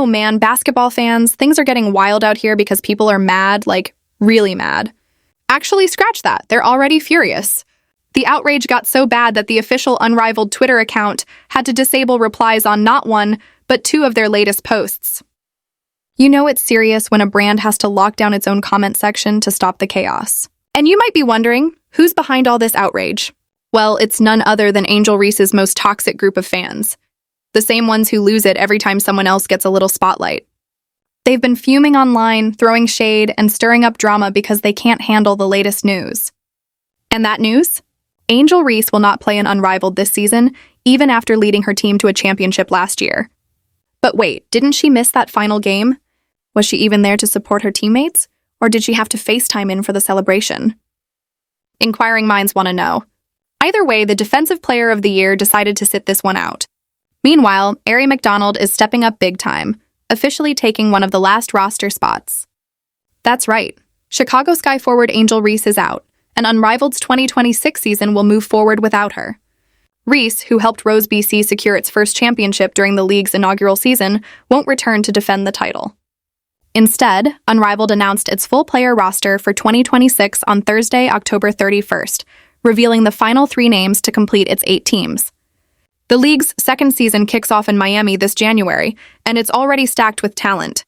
Oh man, basketball fans, things are getting wild out here because people are mad, like really mad. Actually, scratch that. They're already furious. The outrage got so bad that the official Unrivaled Twitter account had to disable replies on not one, but two of their latest posts. You know it's serious when a brand has to lock down its own comment section to stop the chaos. And you might be wondering, who's behind all this outrage? Well, it's none other than Angel Reese's most toxic group of fans. The same ones who lose it every time someone else gets a little spotlight. They've been fuming online, throwing shade, and stirring up drama because they can't handle the latest news. And that news? Angel Reese will not play in Unrivaled this season, even after leading her team to a championship last year. But wait, didn't she miss that final game? Was she even there to support her teammates? Or did she have to FaceTime in for the celebration? Inquiring minds want to know. Either way, the Defensive Player of the Year decided to sit this one out. Meanwhile, Aerie McDonald is stepping up big time, officially taking one of the last roster spots. That's right. Chicago Sky forward Angel Reese is out, and Unrivaled's 2026 season will move forward without her. Reese, who helped Rose BC secure its first championship during the league's inaugural season, won't return to defend the title. Instead, Unrivaled announced its full player roster for 2026 on Thursday, October 31st, revealing the final 3 names to complete its 8 teams. The league's second season kicks off in Miami this January, and it's already stacked with talent.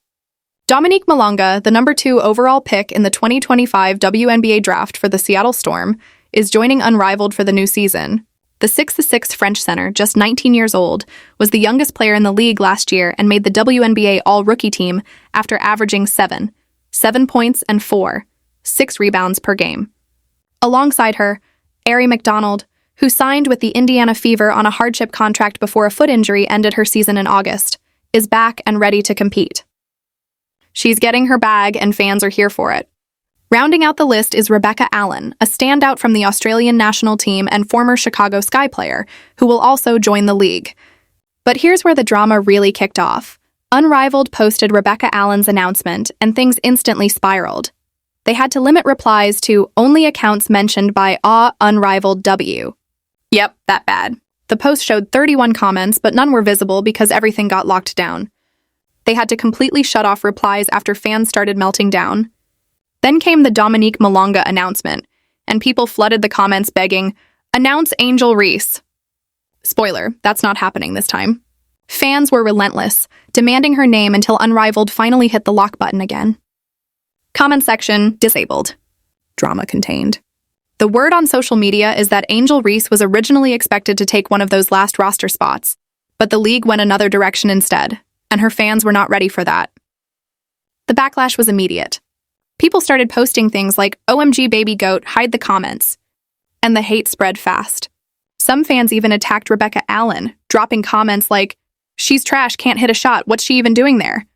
Dominique Malonga, the number 2 overall pick in the 2025 WNBA draft for the Seattle Storm, is joining Unrivaled for the new season. The 6'6" French center, just 19 years old, was the youngest player in the league last year and made the WNBA All-Rookie team after averaging 7 points and 6 rebounds per game. Alongside her, Aerie McDonald, who signed with the Indiana Fever on a hardship contract before a foot injury ended her season in August, is back and ready to compete. She's getting her bag and fans are here for it. Rounding out the list is Rebecca Allen, a standout from the Australian national team and former Chicago Sky player, who will also join the league. But here's where the drama really kicked off. Unrivaled posted Rebecca Allen's announcement, and things instantly spiraled. They had to limit replies to only accounts mentioned by Unrivaled W. Yep, that bad. The post showed 31 comments, but none were visible because everything got locked down. They had to completely shut off replies after fans started melting down. Then came the Dominique Malonga announcement, and people flooded the comments begging, "Announce Angel Reese." Spoiler, that's not happening this time. Fans were relentless, demanding her name until Unrivaled finally hit the lock button again. Comment section, disabled. Drama contained. The word on social media is that Angel Reese was originally expected to take one of those last roster spots, but the league went another direction instead, and her fans were not ready for that. The backlash was immediate. People started posting things like, "OMG baby goat, hide the comments." And the hate spread fast. Some fans even attacked Rebecca Allen, dropping comments like, "She's trash, can't hit a shot, what's she even doing there?"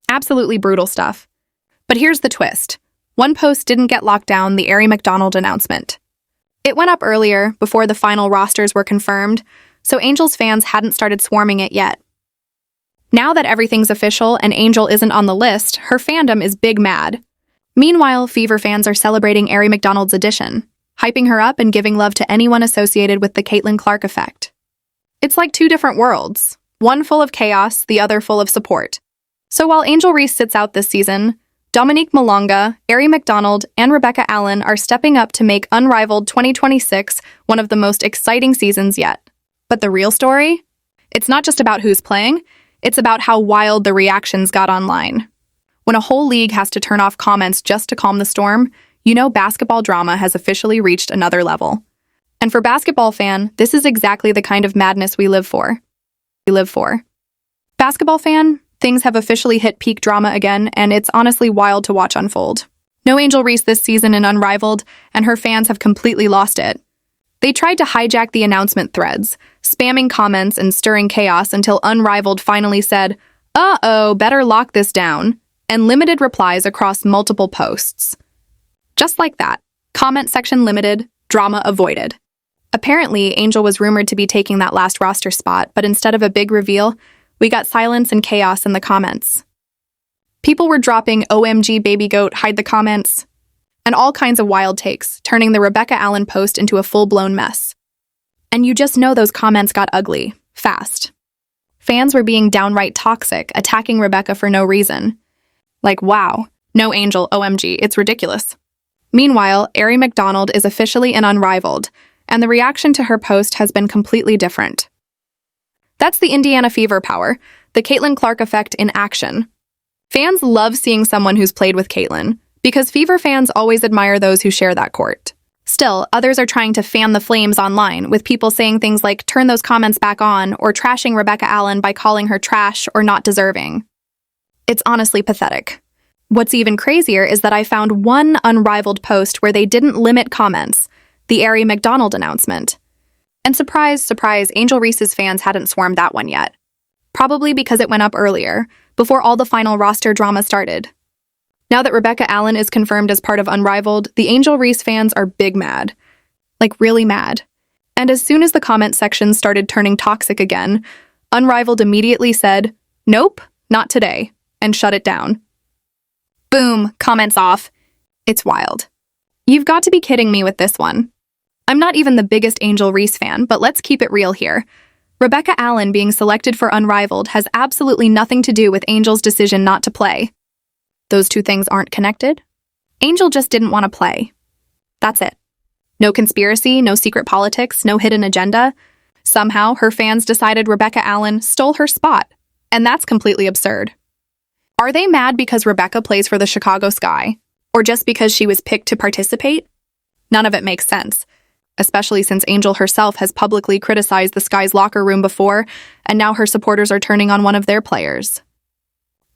Absolutely brutal stuff. But here's the twist. One post didn't get locked down, the Aerie McDonald announcement. It went up earlier, before the final rosters were confirmed, so Angel's fans hadn't started swarming it yet. Now that everything's official and Angel isn't on the list, her fandom is big mad. Meanwhile, Fever fans are celebrating Aerie McDonald's addition, hyping her up and giving love to anyone associated with the Caitlin Clark effect. It's like 2 different worlds, one full of chaos, the other full of support. So while Angel Reese sits out this season, Dominique Malonga, Aerie McDonald, and Rebecca Allen are stepping up to make Unrivaled 2026 one of the most exciting seasons yet. But the real story? It's not just about who's playing, it's about how wild the reactions got online. When a whole league has to turn off comments just to calm the storm, you know basketball drama has officially reached another level. And for basketball fan, this is exactly the kind of madness we live for. Basketball fan, things have officially hit peak drama again, and it's honestly wild to watch unfold. No Angel Reese this season in Unrivaled, and her fans have completely lost it. They tried to hijack the announcement threads, spamming comments and stirring chaos until Unrivaled finally said, "Uh-oh, better lock this down," and limited replies across multiple posts. Just like that, comment section limited, drama avoided. Apparently, Angel was rumored to be taking that last roster spot, but instead of a big reveal, we got silence and chaos in the comments. People were dropping "OMG baby goat, hide the comments," and all kinds of wild takes, turning the Rebecca Allen post into a full-blown mess. And you just know those comments got ugly, fast. Fans were being downright toxic, attacking Rebecca for no reason. Like, wow, no Angel, OMG, it's ridiculous. Meanwhile, Aerie McDonald is officially in Unrivaled, and the reaction to her post has been completely different. That's the Indiana Fever power, the Caitlin Clark effect in action. Fans love seeing someone who's played with Caitlin, because Fever fans always admire those who share that court. Still, others are trying to fan the flames online, with people saying things like turn those comments back on or trashing Rebecca Allen by calling her trash or not deserving. It's honestly pathetic. What's even crazier is that I found one Unrivaled post where they didn't limit comments, the Aerie McDonald announcement. And surprise, surprise, Angel Reese's fans hadn't swarmed that one yet. Probably because it went up earlier, before all the final roster drama started. Now that Rebecca Allen is confirmed as part of Unrivaled, the Angel Reese fans are big mad. Like, really mad. And as soon as the comment section started turning toxic again, Unrivaled immediately said, "Nope, not today," and shut it down. Boom, comments off. It's wild. You've got to be kidding me with this one. I'm not even the biggest Angel Reese fan, but let's keep it real here. Rebecca Allen being selected for Unrivaled has absolutely nothing to do with Angel's decision not to play. Those two things aren't connected. Angel just didn't want to play. That's it. No conspiracy, no secret politics, no hidden agenda. Somehow, her fans decided Rebecca Allen stole her spot, and that's completely absurd. Are they mad because Rebecca plays for the Chicago Sky, or just because she was picked to participate? None of it makes sense, especially since Angel herself has publicly criticized the Sky's locker room before, and now her supporters are turning on one of their players.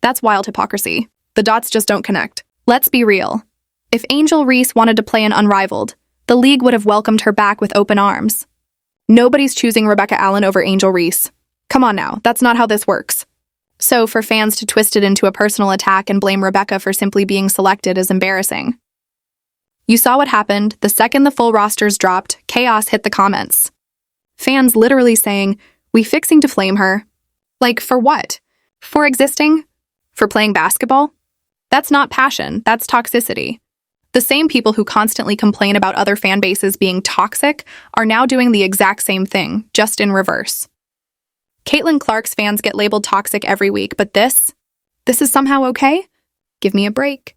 That's wild hypocrisy. The dots just don't connect. Let's be real. If Angel Reese wanted to play in Unrivaled, the league would have welcomed her back with open arms. Nobody's choosing Rebecca Allen over Angel Reese. Come on now, that's not how this works. So for fans to twist it into a personal attack and blame Rebecca for simply being selected is embarrassing. You saw what happened. The second the full rosters dropped, chaos hit the comments. Fans literally saying, "We fixing to flame her." Like, for what? For existing? For playing basketball? That's not passion, that's toxicity. The same people who constantly complain about other fan bases being toxic are now doing the exact same thing, just in reverse. Caitlin Clark's fans get labeled toxic every week, but this is somehow okay? Give me a break.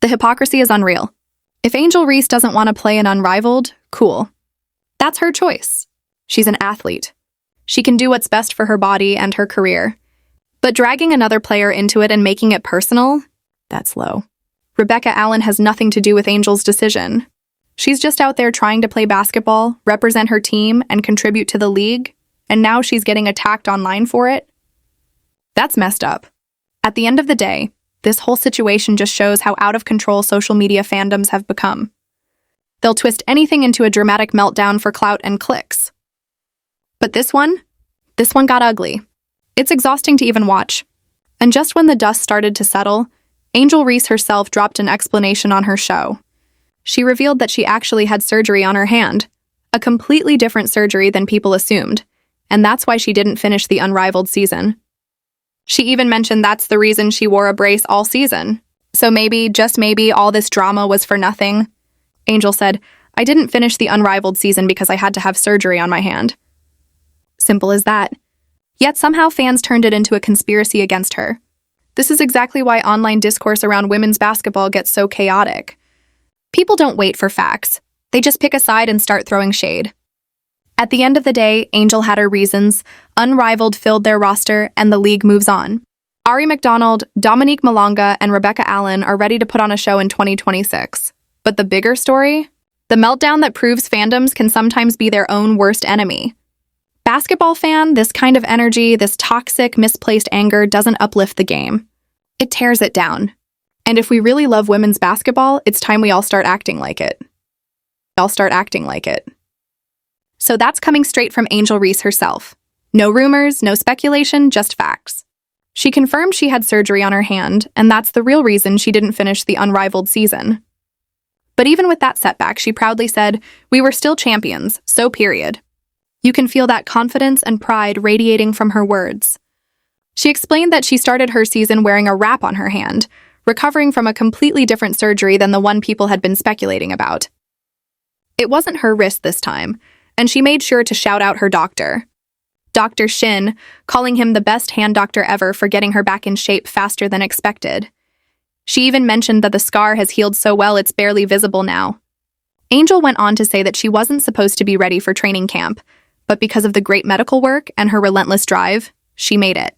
The hypocrisy is unreal. If Angel Reese doesn't want to play in Unrivaled, cool. That's her choice. She's an athlete. She can do what's best for her body and her career. But dragging another player into it and making it personal, that's low. Rebecca Allen has nothing to do with Angel's decision. She's just out there trying to play basketball, represent her team, and contribute to the league, and now she's getting attacked online for it? That's messed up. At the end of the day, this whole situation just shows how out of control social media fandoms have become. They'll twist anything into a dramatic meltdown for clout and clicks. But this one got ugly. It's exhausting to even watch. And just when the dust started to settle, Angel Reese herself dropped an explanation on her show. She revealed that she actually had surgery on her hand, a completely different surgery than people assumed, and that's why she didn't finish the Unrivaled season. She even mentioned that's the reason she wore a brace all season. So maybe, just maybe, all this drama was for nothing. Angel said, "I didn't finish the Unrivaled season because I had to have surgery on my hand." Simple as that. Yet somehow fans turned it into a conspiracy against her. This is exactly why online discourse around women's basketball gets so chaotic. People don't wait for facts. They just pick a side and start throwing shade. At the end of the day, Angel had her reasons, Unrivaled filled their roster, and the league moves on. Aerie McDonald, Dominique Malonga, and Rebecca Allen are ready to put on a show in 2026. But the bigger story? The meltdown that proves fandoms can sometimes be their own worst enemy. Basketball fan, this kind of energy, this toxic, misplaced anger doesn't uplift the game. It tears it down. And if we really love women's basketball, it's time we all start acting like it. So that's coming straight from Angel Reese herself. No rumors, no speculation, just facts. She confirmed she had surgery on her hand, and that's the real reason she didn't finish the Unrivaled season. But even with that setback, she proudly said, "We were still champions, so period." You can feel that confidence and pride radiating from her words. She explained that she started her season wearing a wrap on her hand, recovering from a completely different surgery than the one people had been speculating about. It wasn't her wrist this time, and she made sure to shout out her doctor. Dr. Shin, calling him the best hand doctor ever for getting her back in shape faster than expected. She even mentioned that the scar has healed so well it's barely visible now. Angel went on to say that she wasn't supposed to be ready for training camp, but because of the great medical work and her relentless drive, she made it.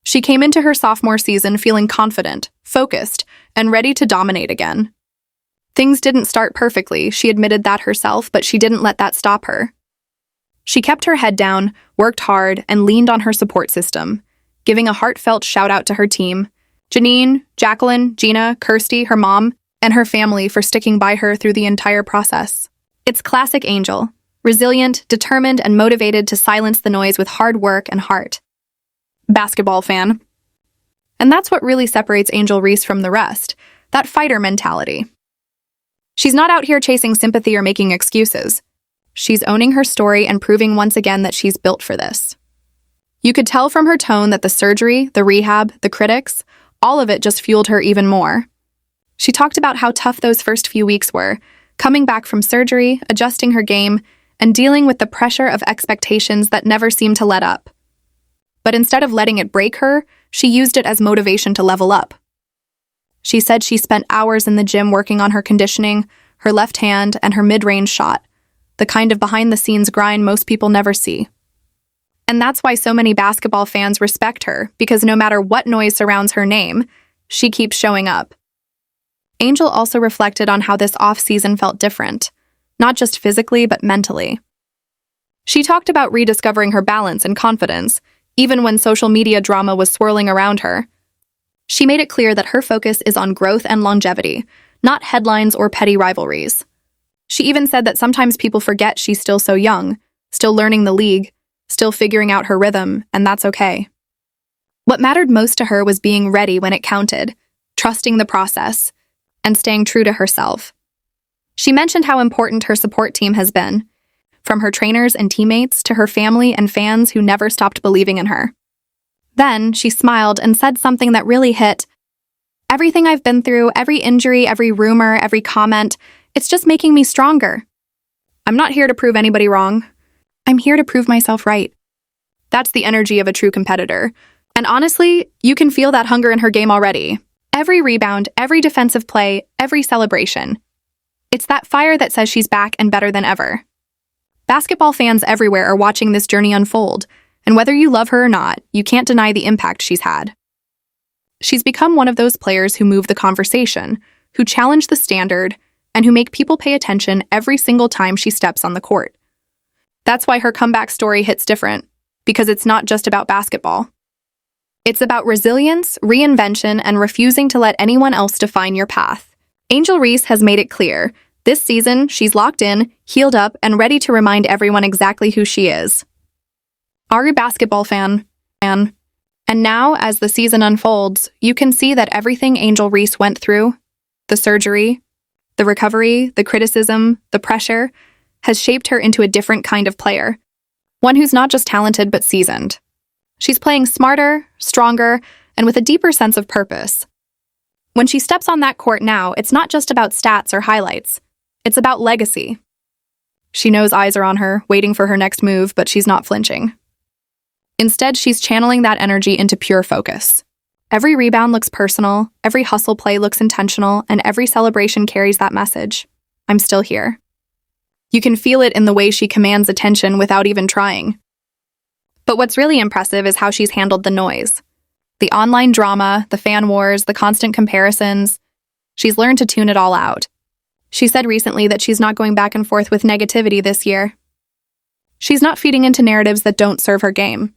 She came into her sophomore season feeling confident, focused, and ready to dominate again. Things didn't start perfectly, she admitted that herself, but she didn't let that stop her. She kept her head down, worked hard, and leaned on her support system, giving a heartfelt shout-out to her team, Janine, Jacqueline, Gina, Kirsty, her mom, and her family for sticking by her through the entire process. It's classic Angel, resilient, determined, and motivated to silence the noise with hard work and heart. Basketball fan. And that's what really separates Angel Reese from the rest, that fighter mentality. She's not out here chasing sympathy or making excuses. She's owning her story and proving once again that she's built for this. You could tell from her tone that the surgery, the rehab, the critics, all of it just fueled her even more. She talked about how tough those first few weeks were, coming back from surgery, adjusting her game, and dealing with the pressure of expectations that never seemed to let up. But instead of letting it break her, she used it as motivation to level up. She said she spent hours in the gym working on her conditioning, her left hand, and her mid-range shot, the kind of behind-the-scenes grind most people never see. And that's why so many basketball fans respect her, because no matter what noise surrounds her name, she keeps showing up. Angel also reflected on how this off-season felt different, not just physically but mentally. She talked about rediscovering her balance and confidence, even when social media drama was swirling around her. She made it clear that her focus is on growth and longevity, not headlines or petty rivalries. She even said that sometimes people forget she's still so young, still learning the league, still figuring out her rhythm, and that's okay. What mattered most to her was being ready when it counted, trusting the process, and staying true to herself. She mentioned how important her support team has been, from her trainers and teammates to her family and fans who never stopped believing in her. Then, she smiled and said something that really hit. Everything I've been through, every injury, every rumor, every comment, it's just making me stronger. I'm not here to prove anybody wrong. I'm here to prove myself right. That's the energy of a true competitor. And honestly, you can feel that hunger in her game already. Every rebound, every defensive play, every celebration. It's that fire that says she's back and better than ever. Basketball fans everywhere are watching this journey unfold, and whether you love her or not, you can't deny the impact she's had. She's become one of those players who move the conversation, who challenge the standard, and who make people pay attention every single time she steps on the court. That's why her comeback story hits different, because it's not just about basketball. It's about resilience, reinvention, and refusing to let anyone else define your path. Angel Reese has made it clear. This season, she's locked in, healed up, and ready to remind everyone exactly who she is. Are you a basketball fan? And now, as the season unfolds, you can see that everything Angel Reese went through, the surgery, the recovery, the criticism, the pressure, has shaped her into a different kind of player. One who's not just talented but seasoned. She's playing smarter, stronger, and with a deeper sense of purpose. When she steps on that court now, it's not just about stats or highlights. It's about legacy. She knows eyes are on her, waiting for her next move, but she's not flinching. Instead, she's channeling that energy into pure focus. Every rebound looks personal, every hustle play looks intentional, and every celebration carries that message. I'm still here. You can feel it in the way she commands attention without even trying. But what's really impressive is how she's handled the noise. The online drama, the fan wars, the constant comparisons. She's learned to tune it all out. She said recently that she's not going back and forth with negativity this year. She's not feeding into narratives that don't serve her game.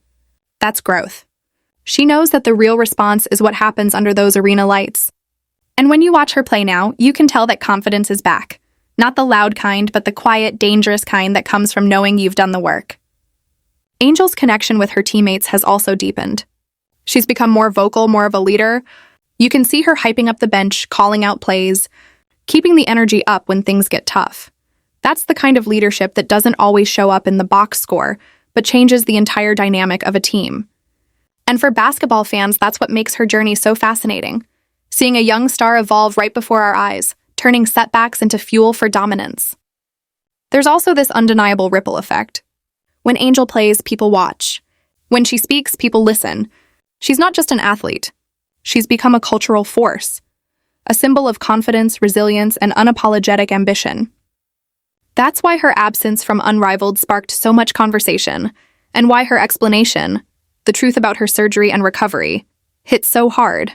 That's growth. She knows that the real response is what happens under those arena lights. And when you watch her play now, you can tell that confidence is back. Not the loud kind, but the quiet, dangerous kind that comes from knowing you've done the work. Angel's connection with her teammates has also deepened. She's become more vocal, more of a leader. You can see her hyping up the bench, calling out plays, keeping the energy up when things get tough. That's the kind of leadership that doesn't always show up in the box score, but changes the entire dynamic of a team. And for basketball fans, that's what makes her journey so fascinating. Seeing a young star evolve right before our eyes, turning setbacks into fuel for dominance. There's also this undeniable ripple effect. When Angel plays, people watch. When she speaks, people listen. She's not just an athlete. She's become a cultural force, a symbol of confidence, resilience, and unapologetic ambition. That's why her absence from Unrivaled sparked so much conversation, and why her explanation, the truth about her surgery and recovery, hit so hard.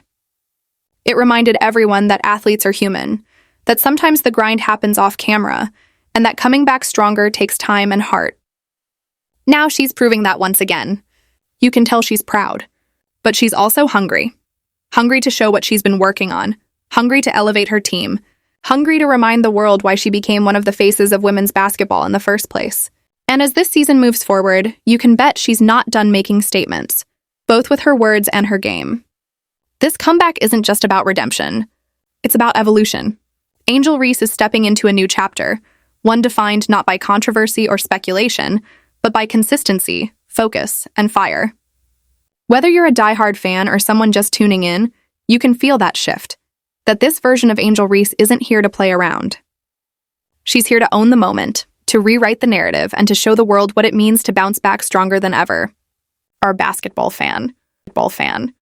It reminded everyone that athletes are human, that sometimes the grind happens off camera, and that coming back stronger takes time and heart. Now she's proving that once again. You can tell she's proud, but she's also hungry. Hungry to show what she's been working on, hungry to elevate her team, hungry to remind the world why she became one of the faces of women's basketball in the first place. And as this season moves forward, you can bet she's not done making statements, both with her words and her game. This comeback isn't just about redemption. It's about evolution. Angel Reese is stepping into a new chapter, one defined not by controversy or speculation, but by consistency, focus, and fire. Whether you're a diehard fan or someone just tuning in, you can feel that shift, that this version of Angel Reese isn't here to play around. She's here to own the moment, to rewrite the narrative, and to show the world what it means to bounce back stronger than ever. Our basketball fan.